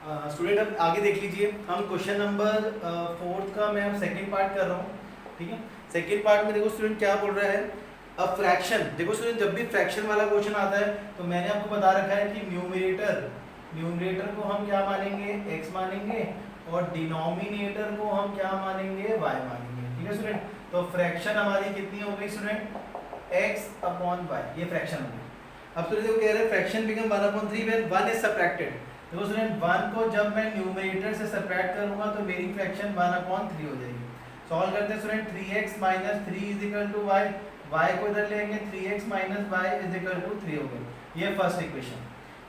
Student अब आगे देख लीजिए, हम क्वेश्चन नंबर 4 का मैं अब सेकंड पार्ट कर रहा हूँ। ठीक है, सेकंड पार्ट में देखो स्टूडेंट क्या बोल रहा है। अब फ्रैक्शन, देखो स्टूडेंट जब भी फ्रैक्शन वाला क्वेश्चन आता है तो मैंने आपको बता रखा है कि न्यूमरेटर को हम क्या मानेंगे, x मानेंगे, और डिनोमिनेटर को हम क्या मानेंगे, y मानेंगे। ठीक है स्टूडेंट, तो फ्रैक्शन हमारी कितनी हो गई स्टूडेंट, x/y, ये फ्रैक्शन हो गई। अब स्टूडेंट देखो कह रहे हैं fraction become 1/3 when 1 is subtracted. देखो स्टूडेंट 1 को जब मैं न्यूमरेटर से सबट्रैक्ट करूंगा तो मेरी फ्रैक्शन 1/3 हो जाएगी। सॉल्व करते हैं स्टूडेंट, 3x - 3 = y, y को इधर लेंगे, 3x - y = 3 हो गया। ये फर्स्ट इक्वेशन।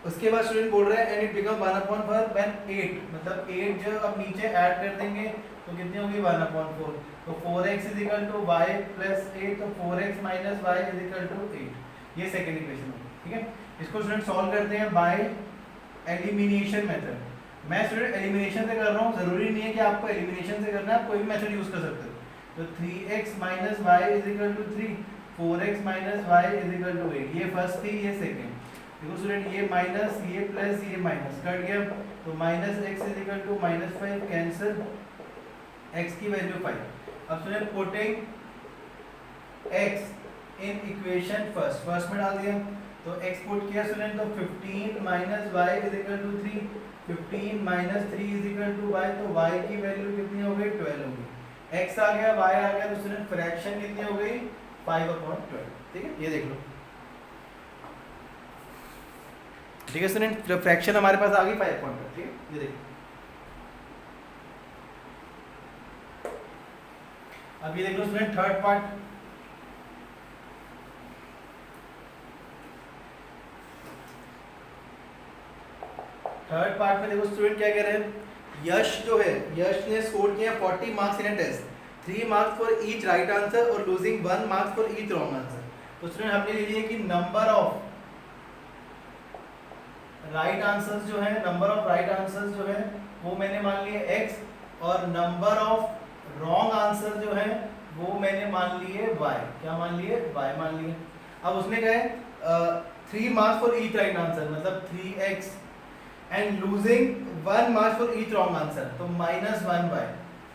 उसके बाद स्टूडेंट बोल रहे हैं एंड इट बिकम 1/4 व्हेन 8, मतलब 8 जो अब नीचे ऐड कर देंगे तो कितनी होगी 1/4, तो 4x = y + 8, तो 4x - y = 8। ये सेकंड इक्वेशन होगी। ठीक है, इसको स्टूडेंट सॉल्व करते हैं बाय एलिमिनेशन मेथड। मैं स्टूडेंट एलिमिनेशन से कर रहा हूँ, जरूरी नहीं है कि आपको एलिमिनेशन से करना है, आप कोई भी मेथड यूज कर सकते हो। तो 3x - y = 3, 4x - y = 8। ये फर्स्ट थी, ये सेकंड। देखो स्टूडेंट ये माइनस, ये प्लस, ये माइनस कट गया, तो -x = -5 कैंसिल, x की वैल्यू 5। अब student putting x in equation first में डाल दिया, तो x पुट किया स्टूडेंट, तो 15 - y = 3, 15 - 3 = y, तो y की वैल्यू कितनी हो गई, 12 हो गई। x आ गया, y आ गया, तो स्टूडेंट फ्रैक्शन कितनी हो गई, 5/12। ठीक है, ये देख लो। ठीक है स्टूडेंट, जब फ्रैक्शन हमारे पास आ गई 5/12। ठीक है, ये देखो। अब ये देख लो student third part. Third part में देखो स्टूडेंट क्या कह रहे हैं, यश जो है, यश ने स्कोर किया 40 marks in a test, 3 marks for each right answer और losing 1 marks for each wrong answer. तो स्टूडेंट हमने ले लिया कि नंबर ऑफ राइट आंसर्स जो है, नंबर ऑफ राइट आंसर्स जो है वो मैंने मान लिए x, और नंबर ऑफ रॉन्ग आंसर जो है वो मैंने मान लिए y। क्या मान लिए, y मान लिए। अब उसने कहा 3 marks for each right answer, मतलब 3x, and losing 1 marks for each wrong answer, तो -1y।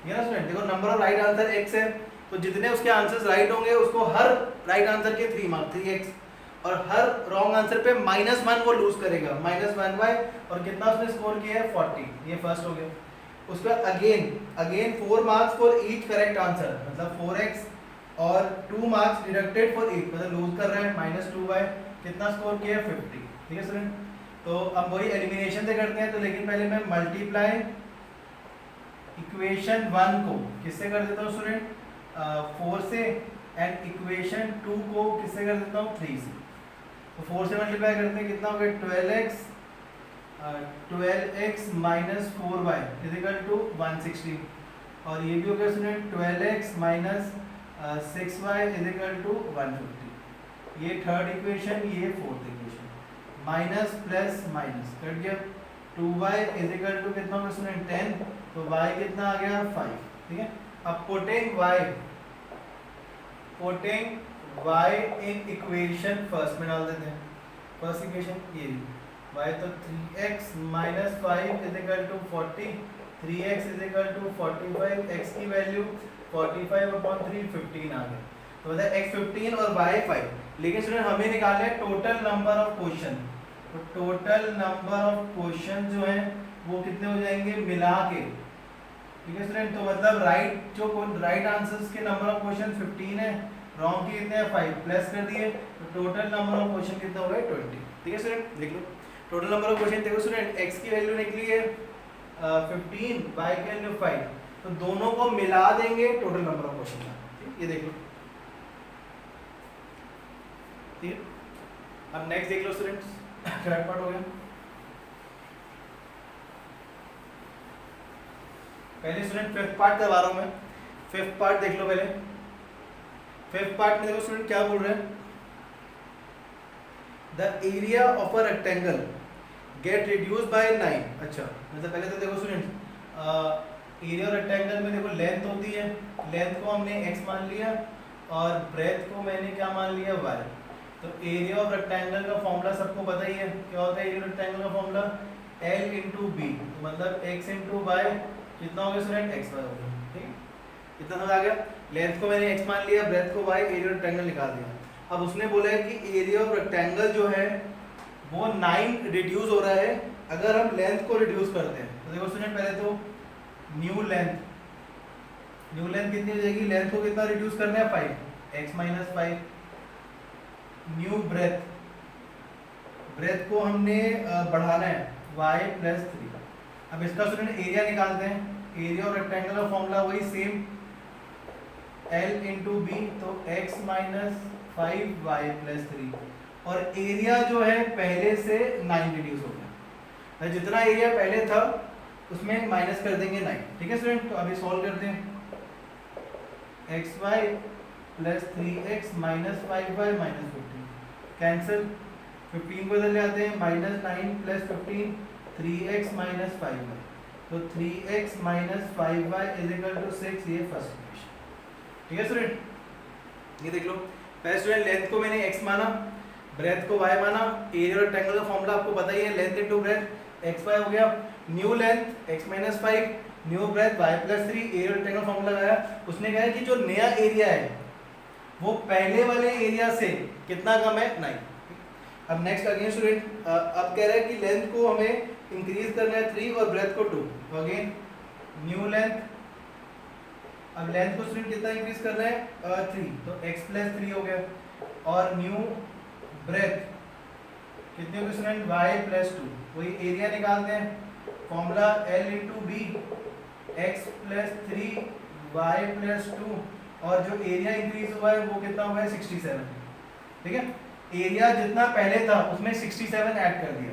ये ना स्टूडेंट देखो number of right answer x है, तो जितने उसके आंसर्स राइट होंगे उसको हर राइट आंसर के 3 मार्क्स, 3x, और हर रॉन्ग आंसर पे -1 वो लूज करेगा, -1y। और कितना उसने स्कोर किया है, 40। ये फर्स्ट हो गया। उसके बाद again 4 marks for each correct answer, मतलब 4x, और 2 मार्क्स डिडक्टेड फॉर ईच, मतलब लूज कर रहा है, -2y। कितना स्कोर किया है, 50। ठीक है स्टूडेंट, तो अब वही एलिमिनेशन से करते हैं, तो लेकिन पहले मैं मल्टीप्लाई इक्वेशन 1 को किससे कर देता हूँ स्टूडेंट, 4 से, एंड इक्वेशन 2 को किससे कर देता हूँ, 3 से। तो 4 से मल्टीप्लाई करते हैं, कितना हो गया, 12x - 4y = 160, और ये भी हो गया स्टूडेंट 12x - 6y = 150। ये थर्ड इक्वेशन, ये fourth equation. Minus plus minus cut गया, 2y = कितना होगा स्टूडेंट, 10, तो y कितना आ गया, 5। ठीक है, अब putting y in equation first में डाल देते हैं। फर्स्ट इक्वेशन ये y, तो 3x - 5 = 40, 3x = 45, x की वैल्यू 45/3, 15 आ गया। तो मतलब x 15 और y 5। लेकिन स्टूडेंट हमें निकालना है टोटल नंबर ऑफ क्वेश्चन, तो टोटल नंबर ऑफ क्वेश्चन जो है वो कितने हो जाएंगे मिला के। ठीक है स्टूडेंट, तो मतलब राइट आंसर्स के नंबर ऑफ क्वेश्चन 15 है, रॉन्ग के कितने हैं, 5, प्लस कर दिए, तो टोटल नंबर ऑफ क्वेश्चन कितना हो गया, 20। ठीक है स्टूडेंट, देख लो टोटल नंबर ऑफ क्वेश्चन। देखो स्टूडेंट x की वैल्यू निकली है 15, y की वैल्यू 5, तो दोनों को मिला देंगे टोटल नंबर ऑफ क्वेश्चन का। ठीक, ये देख लो। ठीक है, अब नेक्स्ट देख लो स्टूडेंट्स, थर्ड पार्ट हो गया। पहले स्टूडेंट फिफ्थ पार्ट करवा रहा हूं मैं, फिफ्थ पार्ट देख लो पहले। फिफ्थ पार्ट में देखो स्टूडेंट क्या बोल रहे हैं, the area of a rectangle get reduce by 9। अच्छा, मतलब पहले तो देखो स्टूडेंट एरिया रेक्टेंगल में देखो लेंथ होती है, लेंथ को हमने x मान लिया और ब्रेथ को मैंने क्या मान लिया, y। तो एरिया ऑफ रेक्टेंगल का फॉर्मूला सबको पता ही है, क्या होता है एरिया रेक्टेंगल का फॉर्मूला, L इंटू बी, मतलब x इंटू वाई कितना हो गया स्टूडेंट, एक्स वाई हो गया। ठीक है, कितना समझ आ गया। लेंथ को मैंने x मान लिया, ब्रेथ को y, एरिया ऑफ रेक्टेंगल निकाल दिया। अब उसने बोला है कि एरिया ऑफ रेक्टेंगल जो है वो 9 रिड्यूस हो रहा है अगर हम लेंथ को रिड्यूस करते हैं। तो देखो स्टूडेंट पहले तो न्यू लेंथ कितनी हो जाएगी, लेंथ को कितना रिड्यूस करना है 5, x माइनस 5। न्यू ब्रेथ को हमने बढ़ाना है y प्लस 3। अब इसका स्टूडेंट एरिया निकालते हैं। एरिया ऑफ रेक्टेंगल का फॉर्मूला वही सेम L इंटू बी, तो x माइनस 5y प्लस 3, और एरिया जो है पहले से 9 रिड्यूस हो गया, जितना एरिया पहले था उसमें माइनस कर देंगे 9। ठीक है स्टूडेंट, तो अभी सॉल्व करते हैं। xy plus 3x minus 5y minus 15 cancel, 15 को इधर ले आते हैं, minus 9 plus 15 3x minus 5y, तो 3x minus 5y is equal to 6। ये फर्स्ट इक्वेशन। ठीक है स्टूडेंट, ये देख लो। पहले स्टूडेंट लेंथ को मैंने x माना, ब्रेथ को y माना, एरिया ऑफ रेक्टेंगल का फॉर्मूला आपको पता ही है, लेंथ इनटू ब्रेथ xy हो गया। New length x minus 5, new breadth y plus 3, area of rectangle formula लगाया। उसने कहा कि जो नया एरिया है वो पहले वाले एरिया से कितना कम है, 9। अब नेक्स्ट अगेन स्टूडेंट अब कह रहा है कि लेंथ को हमें इंक्रीज करना है 3 और ब्रेथ को 2। तो अगेन न्यू लेंथ, अब लेंथ को स्टूडेंट कितना इंक्रीज करना है 3, तो x प्लस 3 हो गया। और न्यू ब्रेथ कितने हो गए स्टूडेंट, y प्लस 2। वही एरिया निकालते हैं, formula L into b, x plus 3 y plus 2, और जो एरिया इंक्रीज हुआ है वो कितना हुआ है 67। ठीक है, एरिया जितना पहले था उसमें 67 ऐड कर दिया।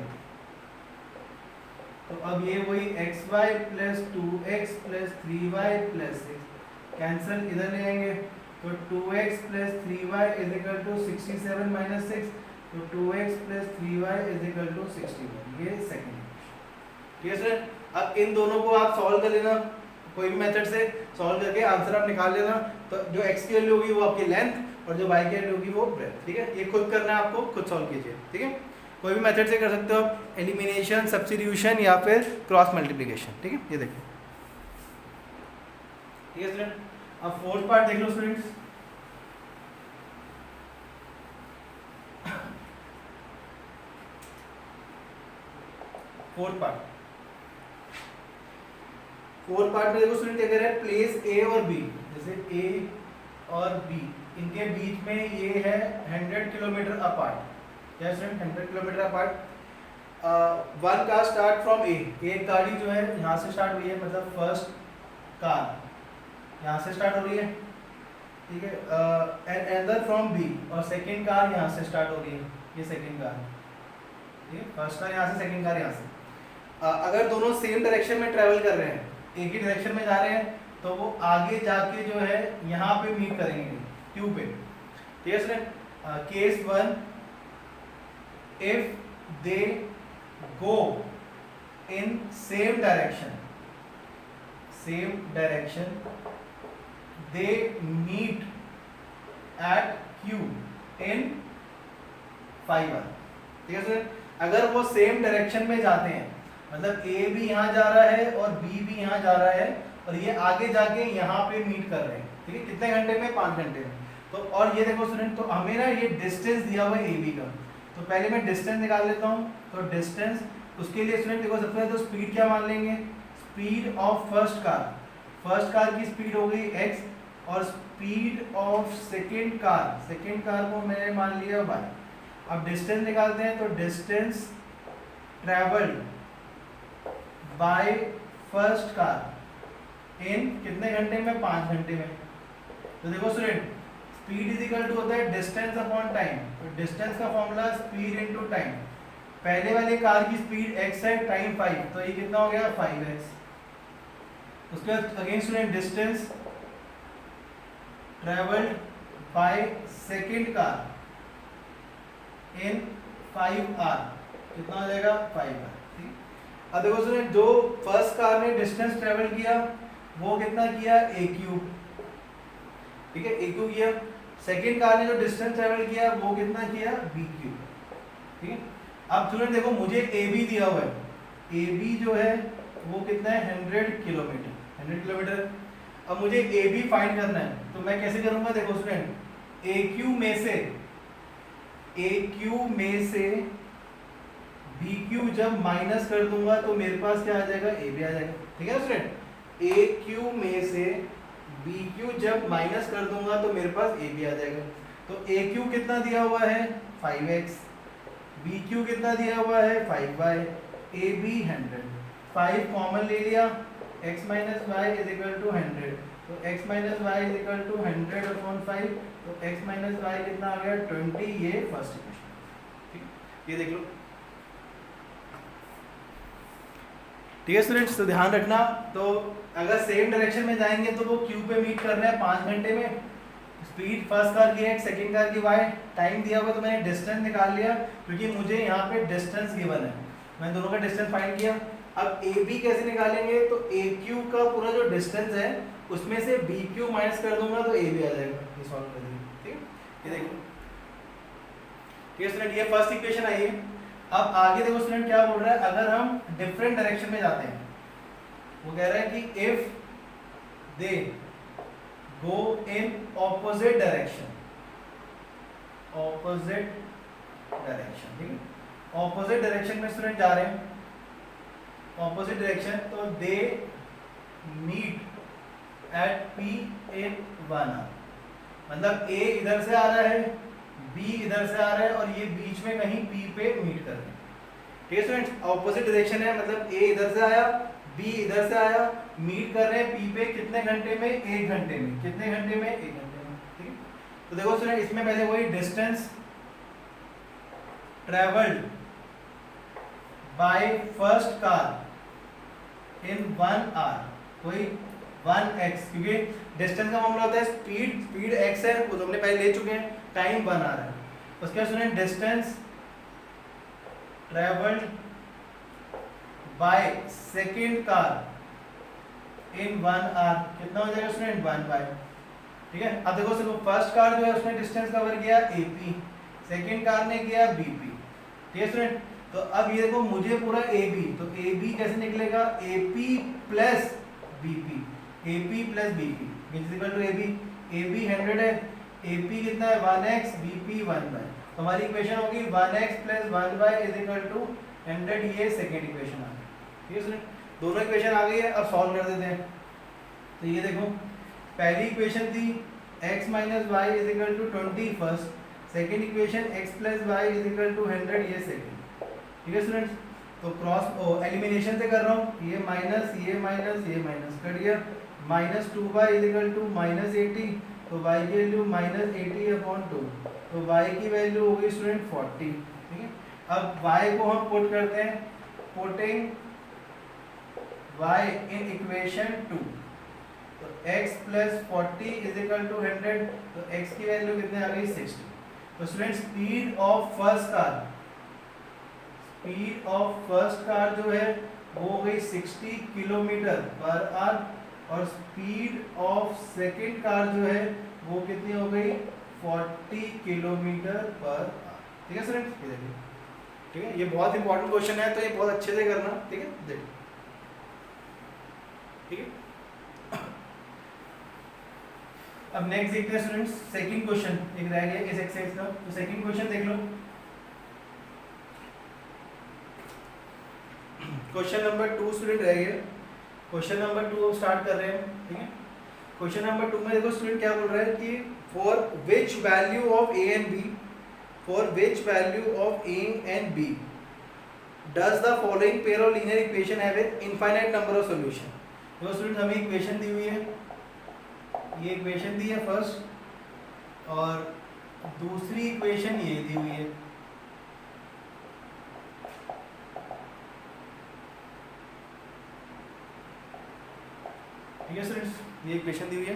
तो अब ये वही xy plus 2x plus 3y plus 6 cancel, इधर ले आएंगे, तो 2x plus 3y is equal to 67 minus 6, तो 2x plus 3y is equal to 61। ये सेकंड इक्वेशन। ठीक है सर, अब इन दोनों को आप सॉल्व कर लेना, कोई भी मेथड से सॉल्व करके आंसर आप निकाल लेना। तो जो x की वैल्यू होगी वो आपकी लेंथ और जो y की वैल्यू होगी वो ब्रेथ। ठीक है, ये खुद करना है आपको, खुद सॉल्व कीजिए। ठीक है, कोई भी मेथड से कर सकते हो, एलिमिनेशन, सब्स्टिट्यूशन या फिर क्रॉस मल्टीप्लिकेशन। ठीक है, ये देखिए। ठीक है स्टूडेंट, अब फोर्थ पार्ट देख लो स्टूडेंट्स। फोर्थ पार्ट में देखो स्टूडेंट क्या कह रहा है, प्लेस ए और बी, जैसे ए और बी इनके बीच में ये है 100 किलोमीटर अपार्ट। क्या student, 100 kilometre apart. One car start from A, एक गाड़ी जो है यहाँ से स्टार्ट हुई है, मतलब फर्स्ट कार यहाँ से स्टार्ट हो रही है। ठीक है, एंड अनदर फ्रॉम बी, और सेकंड कार यहाँ से स्टार्ट हो रही है, ये सेकंड कार। ठीक है, फर्स्ट कार यहाँ से, सेकंड कार यहाँ से। अगर दोनों सेम डायरेक्शन में ट्रेवल कर रहे हैं, एक ही डायरेक्शन में जा रहे हैं, तो वो आगे जाके जो है यहाँ पे मीट करेंगे क्यू पे। ठीक है student, case 1, if they go in same direction they meet at Q in 5 hour. ठीक है स्टूडेंट, अगर वो सेम डायरेक्शन में जाते हैं, मतलब ए भी यहाँ जा रहा है और बी भी यहाँ जा रहा है, और ये आगे जाके यहाँ पे मीट कर रहे हैं। ठीक है, कितने घंटे में, 5 घंटे में। तो और ये देखो स्टूडेंट, तो हमें ना ये डिस्टेंस दिया हुआ है ए बी का, तो पहले मैं डिस्टेंस निकाल लेता हूँ। तो डिस्टेंस, उसके लिए स्टूडेंट देखो सबसे पहले तो स्पीड क्या मान लेंगे, स्पीड ऑफ फर्स्ट कार की स्पीड हो गई x, और स्पीड ऑफ सेकेंड कार को मैंने मान लिया y। अब डिस्टेंस निकालते हैं, तो distance travelled by first car in कितने घंटे में, 5 घंटे में। तो देखो student, speed is equal to होता है डिस्टेंस अपॉन टाइम, तो डिस्टेंस का फॉर्मूला स्पीड इनटू टाइम। पहले वाले कार की स्पीड x है, टाइम 5, तो ये कितना हो गया 5x। उसके बाद again student, distance travelled by second car in 5 hour, कितना हो जाएगा 5 आवर। अब देखो स्टूडेंट, जो फर्स्ट कार ने डिस्टेंस ट्रेवल किया वो कितना किया, ए क्यूब। ठीक है, ए क्यूब किया। सेकंड कार ने जो डिस्टेंस ट्रेवल किया वो कितना किया, बी क्यूब। ठीक है, अब स्टूडेंट देखो मुझे ए बी दिया हुआ है, ए बी जो है वो कितना है 100 किलोमीटर, 100 किलोमीटर। अब मुझे ए बी फाइंड करना है, तो मैं कैसे करूंगा, देखो स्टूडेंट ए क्यू में से बी क्यू जब माइनस कर दूंगा तो मेरे पास क्या आ जाएगा, ए बी आ जाएगा। ठीक है स्टूडेंट, ए क्यू में से बी क्यू जब माइनस कर दूंगा तो मेरे पास ए बी आ जाएगा। तो ए क्यू कितना दिया हुआ है 5x, बी क्यू कितना दिया हुआ है 5y, ए बी 100, 5 कॉमन ले लिया, x minus y is equal to 100, तो x minus y is equal to 100/5, तो x माइनस वाई कितना आ गया 20, ये फर्स्ट इक्वेशन। ठीक, ये देख लो। ठीक है स्टूडेंट्स, तो ध्यान रखना, तो अगर सेम डायरेक्शन में जाएंगे तो वो क्यू पे मीट कर रहे हैं 5 घंटे में, स्पीड फर्स्ट कार की x, सेकंड कार की y, टाइम दिया हुआ तो मैंने डिस्टेंस निकाल लिया क्योंकि मुझे यहाँ पे डिस्टेंस गिवन है, मैंने दोनों का डिस्टेंस फाइंड किया। अब ए बी कैसे निकालेंगे, तो ए क्यू का पूरा जो डिस्टेंस है उसमें से बी क्यू माइनस कर दूंगा तो ए बी आ जाएगा, ये सॉल्व कर देंगे। ठीक है, ये देखो। ठीक है स्टूडेंट, ये फर्स्ट इक्वेशन आई है। अब आगे देखो स्टूडेंट क्या बोल रहा है, अगर हम डिफरेंट डायरेक्शन में जाते हैं, वो कह रहा है कि if they go in opposite direction, ठीक है, ऑपोजिट डायरेक्शन में स्टूडेंट जा रहे हैं, ऑपोजिट डायरेक्शन, तो they meet at P in 1 hour, मतलब ए इधर से आ रहा है, बी इधर से आ रहा है और ये बीच में कहीं पी पे मीट कर रहे हैं। ठीक है स्टूडेंट्स, ऑपोजिट डायरेक्शन है, मतलब ए इधर से आया, बी इधर से आया, मीट कर रहे हैं पी पे, कितने घंटे में, 1 घंटे में, कितने घंटे में, 1 घंटे में। ठीक है, तो देखो स्टूडेंट, इसमें पहले वही distance travelled by first car in 1 hour, कोई 1x, क्योंकि डिस्टेंस का मामला होता है स्पीड x है, वो तो हमने पहले ले चुके हैं, टाइम 1 आवर है। उसके बाद student distance travelled by second car in 1 hour, कितना हो जाएगा स्टूडेंट 1/। ठीक है, अब देखो सिर्फ फर्स्ट कार जो है उसने डिस्टेंस कवर किया AP, सेकंड कार ने किया BP। ठीक है स्टूडेंट, तो अब ये देखो मुझे पूरा AB, तो AB कैसे निकलेगा, AP plus BP, AP plus BP is equal to AB, AB 100 है, AP कितना है 1x, BP 1/। तो हमारी इक्वेशन होगी 1x plus 1y is equal to 100, ये सेकेंड इक्वेशन आ गई। ठीक है स्टूडेंट, दोनों इक्वेशन आ गई है, अब सॉल्व कर देते हैं। तो ये देखो, पहली इक्वेशन थी x minus y is equal to 20 first, second equation x plus y is equal to 100, ये सेकेंड। ठीक है स्टूडेंट्स, तो क्रॉस एलिमिनेशन से कर रहा हूँ, ये माइनस कर दिया, -2y इज इक्वल टू -80, तो y की वैल्यू -80/2, तो y की वैल्यू होगी स्टूडेंट 40। ठीक है, अब y को हम पुट करते हैं, पुटिंग y इन इक्वेशन 2, तो x plus 40 is equal to 100, तो x की वैल्यू कितने आ गई 60। तो student speed of first car जो है वो हो गई 60 किलोमीटर पर आवर, और स्पीड ऑफ सेकंड कार जो है वो कितनी हो गई 40 किलोमीटर पर आवर। ठीक है स्टूडेंट, ये देखिए। ठीक है, ये बहुत इंपॉर्टेंट क्वेश्चन है, तो ये बहुत अच्छे से करना। ठीक है, देखिए। ठीक है, अब नेक्स्ट देखते हैं स्टूडेंट्स, सेकंड क्वेश्चन एक रह गया इस एक्सरसाइज का, तो सेकंड क्वेश्चन देख लो। क्वेश्चन नंबर 2 स्टूडेंट रह गया, क्वेश्चन नंबर 2 स्टार्ट कर रहे हैं। ठीक है, क्वेश्चन नंबर 2 में देखो स्टूडेंट क्या बोल रहा है कि for which value of a and b, does the following pair of linear equation have an infinite number of solution. तो स्टूडेंट हमें इक्वेशन दी हुई है, ये इक्वेशन दी है फर्स्ट, और दूसरी इक्वेशन ये दी हुई है। ठीक है स्टूडेंट्स, ये इक्वेशन दी हुई है।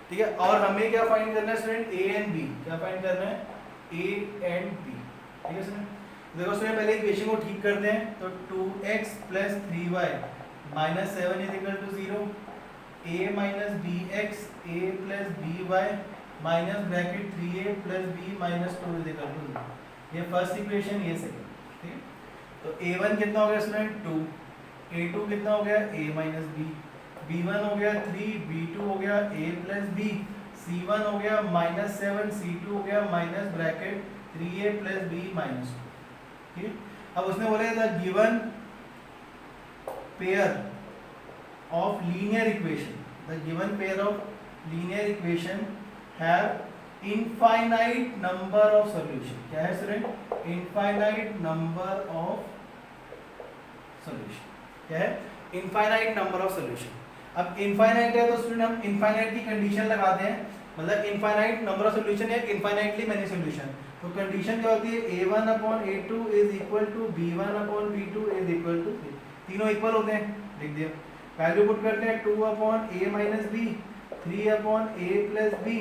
ठीक है, और हमें क्या फाइंड करना है स्टूडेंट, ए एंड बी, क्या फाइंड करना है, ए एंड बी। ठीक है स्टूडेंट, देखो स्टूडेंट पहले इक्वेशन को ठीक करते हैं, तो 2x plus 3y minus 7 is equal to 0, a minus bx a plus by minus bracket 3a plus b minus 2 is equal to 0। ये फर्स्ट इक्वेशन, ये सेकंड। ठीक है, तो a1 कितना हो गया स्टूडेंट 2, a2 कितना हो गया a माइनस बी, b1 हो गया 3, b2 हो गया a प्लस बी, c1 हो गया -7, c2 हो गया minus bracket 3a plus b minus 2। ठीक है, अब उसने बोला था given pair of linear equation, the given pair of linear equation have infinite number of solution. क्या है student? Infinite number of solution. क्या है? Infinite number of solution. अब इनफाइनाइट है तो स्टूडेंट हम इनफाइनाइट की कंडीशन लगाते हैं, मतलब इनफाइनाइट नंबर ऑफ सॉल्यूशन या इनफाइनाइटली मेनी सॉल्यूशन। तो कंडीशन क्या होती है? a1 upon a2 is equal to b1 upon b2 is equal to 3। तीनों इक्वल होते हैं, लिख दिया। वैल्यू पुट करते हैं 2 upon a minus b, 3 upon a plus b,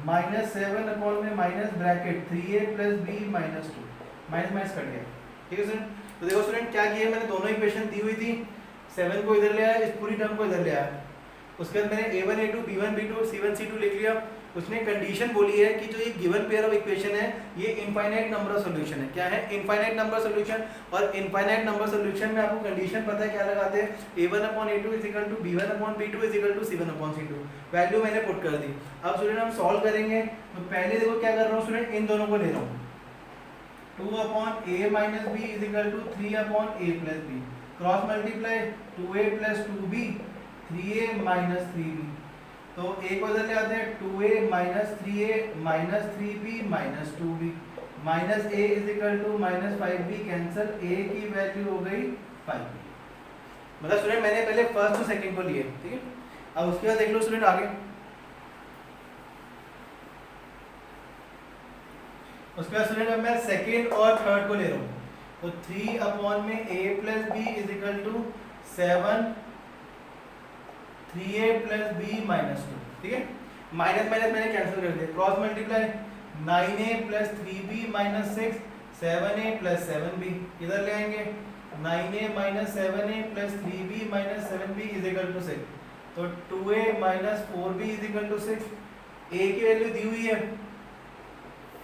-7 upon में minus bracket 3a plus b minus 2, minus minus cut गया। ठीक है स्टूडेंट, तो देखो स्टूडेंट क्या किया मैंने, दोनों इक्वेशन दी हुई थी, 7 को इधर ले आया, इस पूरी टर्म को इधर ले आया, उसके बाद मैंने a1 a2 b1 b2 c1 c2 लिख लिया। उसने कंडीशन बोली है कि जो ये गिवन पेयर ऑफ इक्वेशन है ये इनफाइनाइट नंबर ऑफ सॉल्यूशन है। क्या है? Infinite number of solution. और इनफाइनाइट नंबर सॉल्यूशन में आपको कंडीशन पता है क्या लगाते हैं? a1 upon a2 is equal to b1 upon b2 is equal to c1 upon c2। Value मैंने पुट कर दी। अब स्टूडेंट हम सॉल्व करेंगे, तो पहले देखो क्या कर रहा हूँ स्टूडेंट, इन दोनों को ले रहा हूँ। 2 upon a minus b is equal to 3 upon a plus b, cross multiply 2a plus 2b 3a minus 3b, तो a को इधर ले आते हैं, 2a minus 3a minus 3b minus 2b, minus a is equal to minus 5b, cancel, a की value हो गई 5b। मतलब स्टूडेंट मैंने पहले फर्स्ट और सेकंड को लिए, ठीक है। अब उसके बाद देख लो स्टूडेंट आगे, उसके बाद स्टूडेंट अब मैं सेकंड और थर्ड को ले रहा हूँ, तो 3 अपॉन में a plus b is equal to 7 3a plus b minus 2, ठीक है। माइनस माइनस मैंने कैंसिल कर दिया, cross multiply 9a plus 3b minus 6 7a plus 7b, इधर ले आएंगे 9a minus 7a plus 3b minus 7b is equal to 6, तो 2a minus 4b is equal to 6, a की वैल्यू दी हुई है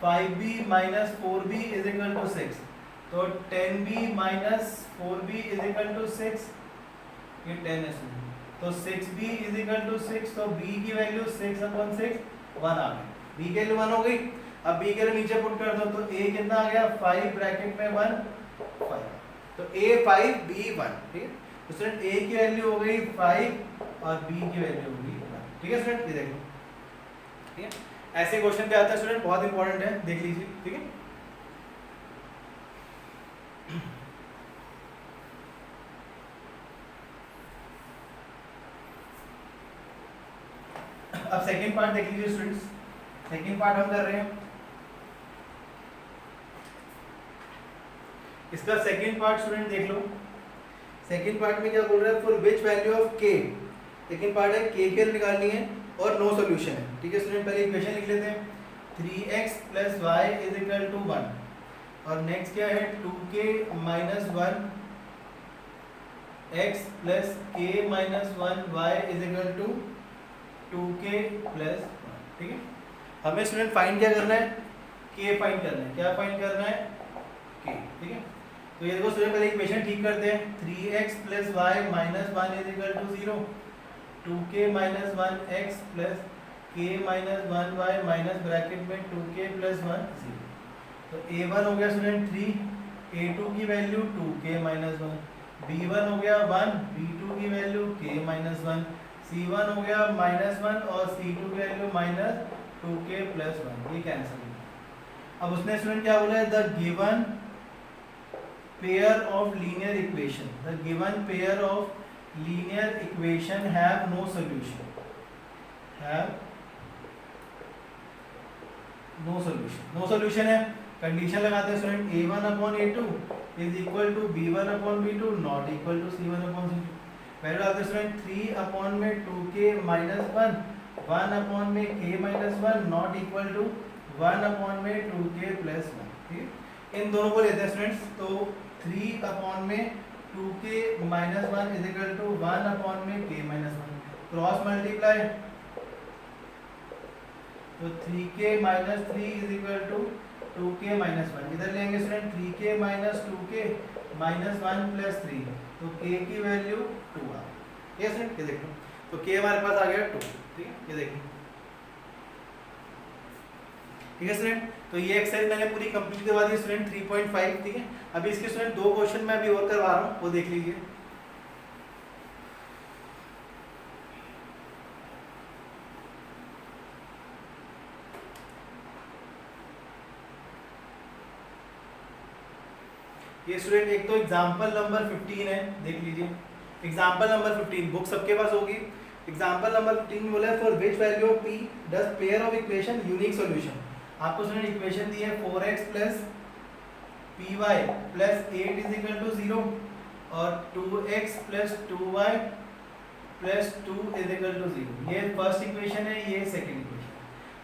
5b minus 4b is equal to 6, तो 10b minus 4b is equal to 6, ये 10 है, तो 6b इज इक्वल टू 6, तो b की वैल्यू 6 अपॉन 6 1 आ गई, b की वैल्यू 1 हो गई। अब b के लिए नीचे पुट कर दो, तो a कितना आ गया 5 ब्रैकेट में 1 5, तो a 5 b 1, ठीक है। तो स्टूडेंट a की वैल्यू हो गई 5 और b की वैल्यू हो गई 1, ठीक है स्टूडेंट, ये देखो, ठीक है। ऐसे क्वेश्चन पे आता है स्टूडेंट, बहुत इंपॉर्टेंट है, देख लीजिए, ठीक है। अब सेकंड पार्ट देख लीजिए स्टूडेंट्स, सेकंड पार्ट हम कर रहे हैं। इसका सेकंड पार्ट स्टूडेंट देख लो, सेकंड पार्ट में क्या बोल रहा है, for which value of k, second part है k की निकालनी है और नो सॉल्यूशन है, ठीक है स्टूडेंट। पहले इक्वेशन लिख लेते हैं, 3x plus y is equal to 1, और नेक्स्ट क्या है 2k minus 1 x plus k minus 1 y is equal to 2k plus 1, ठीक है। हमें स्टूडेंट फाइंड क्या करना है, k फाइंड करना है। क्या फाइंड करना है, k, ठीक है। तो ये देखो स्टूडेंट पहले इक्वेशन ठीक करते हैं, 3x plus y minus 1 is equal to 0, 2k minus 1x plus k minus 1y minus bracket में 2k प्लस 1 0, तो a1 हो गया स्टूडेंट 3, a2 की वैल्यू 2k माइनस 1, b1 हो गया 1, b2 की वैल्यू k माइनस 1, c1 हो गया -1 और c2 की वैल्यू माइनस 2k प्लस 1, ये कैंसिल हो। अब उसने स्टूडेंट क्या बोला है, the given pair of linear equation, the given pair of linear equation have no solution, have no solution. No solution है, कंडीशन लगाते हैं student, a1 upon a2 is equal to b1 upon b2 not equal to c1 upon c2। Value डालते हैं student, 3 upon में 2k minus 1, 1 upon में k minus 1 not equal to 1 upon में 2k plus 1, ठीक है। इन दोनों को लेते हैं स्टूडेंट्स, तो 3 अपॉन में 2k minus 1 is equal to 1 upon में k माइनस 1, क्रॉस मल्टीप्लाई, तो 3k minus 3 is equal to 2k minus 1, इधर लेंगे student 3k minus 2k minus 1 plus 3, तो k की वैल्यू 2 आ गई। ये स्टूडेंट ये देखो, तो k हमारे पास आ गया 2, ठीक है, ये देखिए, ठीक है स्टूडेंट। तो ये एक्सरसाइज मैंने पूरी कंप्लीट करवा दी स्टूडेंट 3.5, ठीक है। अभी इसके स्टूडेंट 2 क्वेश्चन मैं अभी और करवा रहा हूँ, वो देख लीजिए। ये स्टूडेंट एक तो एग्जांपल नंबर 15 है, देख लीजिए। एग्जांपल नंबर 15 बुक सबके पास होगी। एग्जांपल नंबर 15 में बोला है for which value of p does pair of equation unique solution. आपको स्टूडेंट इक्वेशन दी है 4x plus py plus 8 is equal to 0 और 2x plus 2y plus 2 is equal to 0। ये फर्स्ट इक्वेशन है, ये सेकंड इक्वेशन।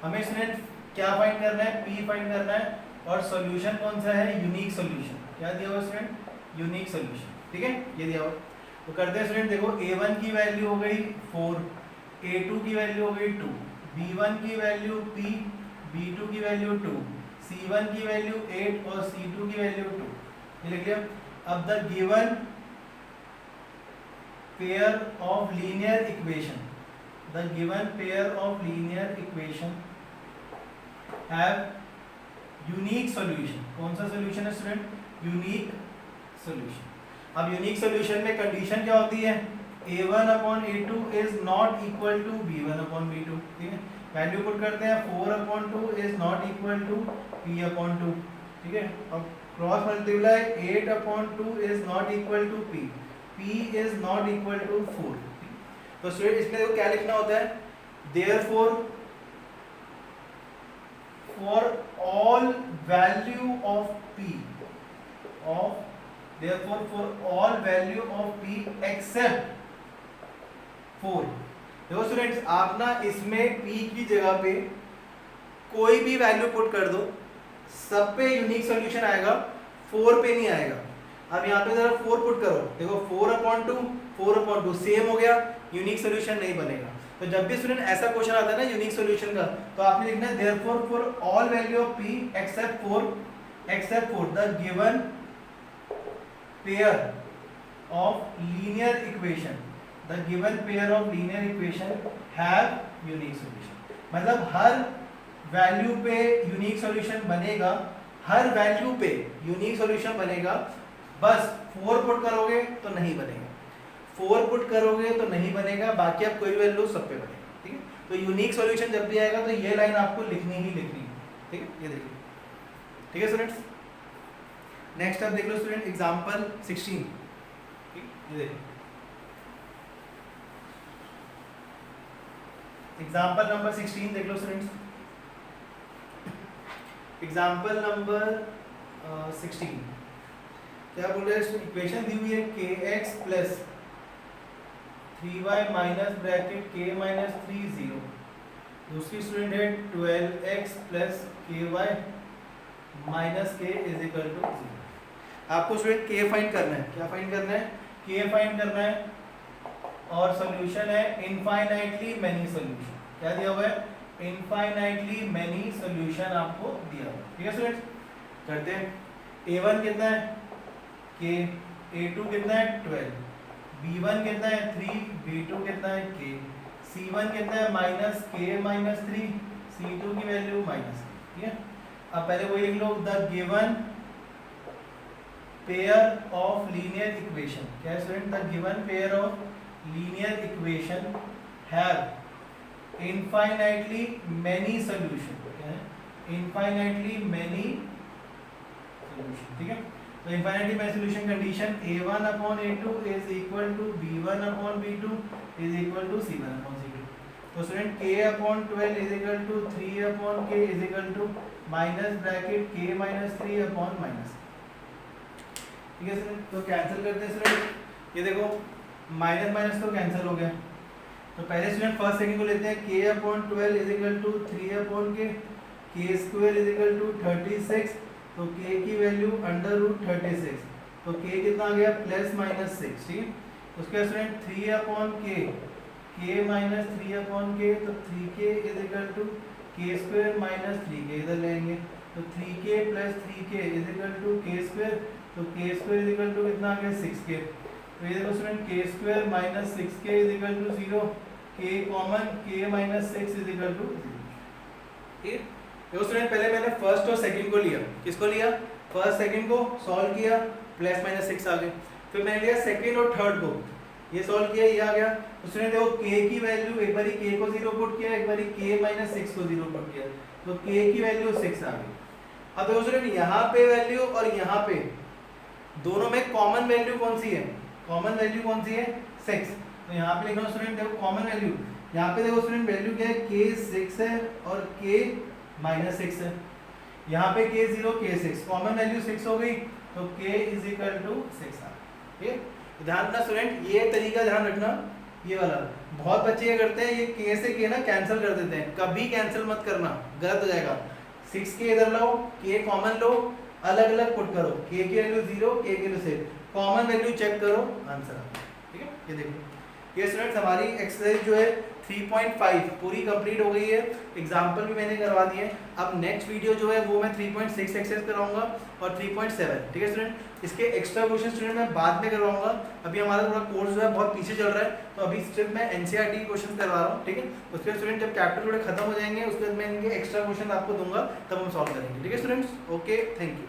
हमें student क्या find करना है, p फाइंड करना है, और सॉल्यूशन कौन सा है, यूनिक सॉल्यूशन। क्या दिया हुआ स्टूडेंट, यूनिक सॉल्यूशन, ठीक है, ये दिया हुआ। तो करते हैं स्टूडेंट, देखो a1 की वैल्यू हो गई 4, a2 की वैल्यू हो गई 2, b1 की वैल्यू p, b2 की वैल्यू 2, c1 की वैल्यू 8 और c2 की वैल्यू 2। ये लिख लिया। अब the given pair of linear equation, the given pair of linear equation have unique solution. कौन सा सॉल्यूशन है स्टूडेंट, यूनिक सॉल्यूशन। अब यूनिक सॉल्यूशन में कंडीशन क्या होती है, a1 upon a2 is not equal to b1 upon b2, ठीक है। वैल्यू पुट करते हैं, 4 upon 2 is not equal to p upon 2, ठीक है। अब cross multiply 8 upon 2 is not equal to p is not equal to 4। तो student इसमें देखो क्या लिखना होता है, therefore for all value of p of therefore for all value of p except 4। देखो स्टूडेंट्स, आप ना इसमें p की जगह पे कोई भी वैल्यू पुट कर दो, सब पे यूनिक सॉल्यूशन आएगा, 4 पे नहीं आएगा। अब यहाँ पे जरा 4 पुट करो, देखो 4 अपॉन 2 4 अपॉन 2 सेम हो गया, यूनिक सॉल्यूशन नहीं बनेगा। तो जब भी स्टूडेंट ऐसा क्वेश्चन आता है ना यूनिक सॉल्यूशन का, तो आपने लिखना है therefore for all value of p except 4 the given pair of linear equation, the given pair of linear equation have unique solution. मतलब हर वैल्यू पे यूनिक सॉल्यूशन बनेगा, हर वैल्यू पे यूनिक सॉल्यूशन बनेगा। बस 4 पुट करोगे तो नहीं बनेगा, 4 पुट करोगे तो नहीं बनेगा, बाकी आप कोई वैल्यू सब पे बनेगा, ठीक है। तो यूनिक सॉल्यूशन जब भी आएगा तो ये लाइन आपको लिखनी ही लिखनी है, ठीक है, ये देखिए, ठीक है स्टूडेंट्स। नेक्स्ट आप देख लो स्टूडेंट एग्जांपल 16, ठीक, ये देखिए एग्जांपल नंबर 16 देख लो स्टूडेंट्स। एग्जांपल नंबर 16 क्या बोल रहे हैं, इक्वेशन दी हुई है kx plus 3y minus bracket k minus 3 0। दूसरी स्टूडेंट है 12x plus ky minus k is equal to 0। आपको स्टूडेंट k फाइंड करना है, क्या फाइंड करना है, k फाइंड करना है, और सॉल्यूशन है इनफाइनाइटली मेनी सॉल्यूशन। क्या दिया हुआ है, इनफाइनाइटली मेनी सॉल्यूशन आपको दिया हुआ है, ठीक है स्टूडेंट। करते हैं, a1 कितना है k, a2 कितना है 12, b1 कितना है 3, b2 कितना है k, c1 कितना है माइनस k माइनस 3, c2 की वैल्यू माइनस, ठीक है। अब पहले वही लिख लो, the given pair of linear equation. क्या है student, the given pair of linear equation have infinitely many solution. क्या है, इनफाइनाइटली मेनी सॉल्यूशन, ठीक है। तो infinitely many solution condition a1 upon a2 is equal to b1 upon b2 is equal to c1 upon c2। तो student k upon 12 is equal to 3 upon k is equal to minus bracket k minus 3 upon minus, ठीक है student. तो cancel करते हैं student, ये देखो minus minus तो cancel हो गया। तो पहले स्टूडेंट फर्स्ट सेकंड को लेते हैं, k upon 12 is equal to 3 upon k square is equal to 36। तो k की वैल्यू अंडर रूट 36, तो k कितना आ गया प्लस माइनस 6, ठीक है। उसके बाद student 3 upon k minus 3 upon k, तो 3k is equal to k square minus 3k इधर लेंगे, तो 3k plus 3k is equal to k square, तो k square is equal to कितना आ गया 6k। तो ये देखो student k square minus 6k is equal to 0, k common k minus 6 is equal to 0। देखो स्टूडेंट पहले मैंने फर्स्ट और सेकंड को लिया, किसको लिया, फर्स्ट सेकंड को सॉल्व किया, प्लस माइनस 6 आ गए। फिर मैंने लिया सेकंड और थर्ड को, ये सॉल्व किया, ये आ गया। तो स्टूडेंट देखो k की वैल्यू एक बारी k को 0 पुट किया, एक बारी k माइनस 6 को 0 पुट किया, तो k की वैल्यू 6 आ गई। अब देखो स्टूडेंट यहाँ पे वैल्यू और यहाँ पे दोनों में कॉमन वैल्यू कौन सी है, कॉमन वैल्यू कौन सी है, 6। तो यहाँ पे लिखा स्टूडेंट देखो कॉमन वैल्यू, यहाँ पे देखो स्टूडेंट वैल्यू क्या है, k 6 है और k माइनस 6 है। यहाँ पे k 0 k 6, कॉमन वैल्यू 6 हो गई, तो k इज इक्वल टू 6 आ गया। ठीक है, ध्यान रखना स्टूडेंट, ये तरीका ध्यान रखना, ये वाला। बहुत बच्चे ये करते हैं, ये k से k ना कैंसिल कर देते हैं, कभी कैंसिल मत करना, गलत हो जाएगा। 6k इधर लाओ, k कॉमन लो, अलग अलग पुट करो, k की वैल्यू 0, k की वैल्यू 6, कॉमन वैल्यू चेक करो, आंसर आ गया। ठीक है, ये देखो ये स्टूडेंट्स हमारी एक्सरसाइज जो है 3.5 पूरी कंप्लीट हो गई है, एग्जाम्पल भी मैंने करवा दिए। अब नेक्स्ट वीडियो जो है वो मैं 3.6 एक्सरसाइज कराऊंगा और 3.7। ठीक है स्टूडेंट, इसके एक्स्ट्रा क्वेश्चन स्टूडेंट मैं बाद में करवाऊंगा, अभी हमारा थोड़ा कोर्स जो है बहुत पीछे चल रहा है, तो अभी सिर्फ मैं एनसीईआरटी क्वेश्चन करवा रहा हूँ। ठीक है, उसके बाद स्टूडेंट जब चैप्टर थोड़े खत्म हो जाएंगे उसके बाद मैं इनके एक्स्ट्रा क्वेश्चन आपको दूंगा, तब हम सॉल्व करेंगे। ठीक है स्टूडेंट्स, ओके, थैंक यू।